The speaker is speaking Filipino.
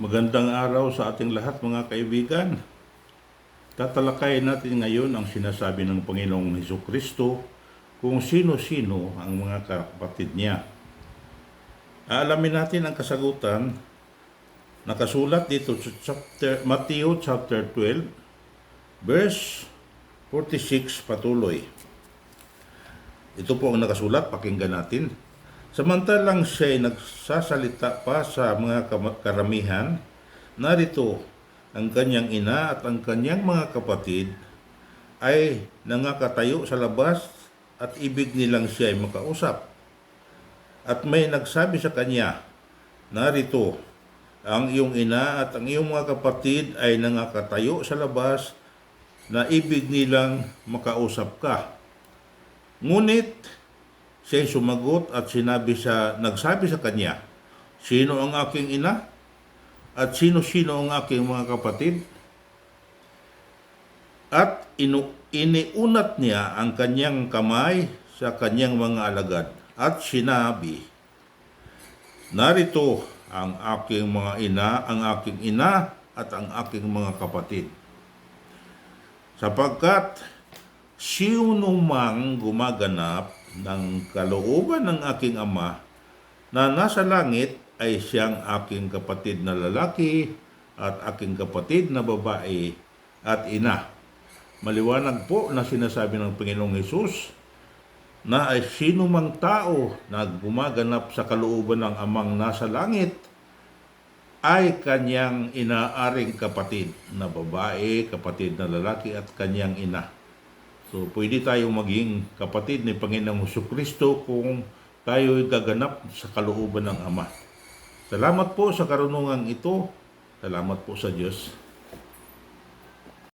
Magandang araw sa ating lahat mga kaibigan. Tatalakayin natin ngayon ang sinasabi ng Panginoong Hesukristo kung sino-sino ang mga kapatid niya. Aalamin natin ang kasagutan nakasulat dito sa Matthew chapter 12 verse 46 patuloy. Ito po ang nakasulat, pakinggan natin. Samantalang siya'y nagsasalita pa sa mga karamihan, narito ang kanyang ina at ang kanyang mga kapatid ay nangakatayo sa labas at ibig nilang siya'y makausap. At may nagsabi sa kanya, narito ang iyong ina at ang iyong mga kapatid ay nangakatayo sa labas na ibig nilang makausap ka. Ngunit siya'y sumagot at nagsabi sa kanya, sino ang aking ina? At sino-sino ang aking mga kapatid? At iniunat niya ang kanyang kamay sa kanyang mga alagad at sinabi, narito ang aking mga ina, ang aking ina at ang aking mga kapatid. Sapagkat sino mang gumaganap ng kalooban ng aking Ama na nasa langit ay siyang aking kapatid na lalaki at aking kapatid na babae at ina. Maliwanag po na sinasabi ng Panginoong Hesus na ay sino mang tao na gumaganap sa kalooban ng Amang nasa langit ay kanyang inaaring kapatid na babae, kapatid na lalaki at kanyang ina. So, pwede tayong maging kapatid ni Panginoong Hesukristo kung tayo'y gaganap sa kalooban ng Ama. Salamat po sa karunungan ito. Salamat po sa Diyos.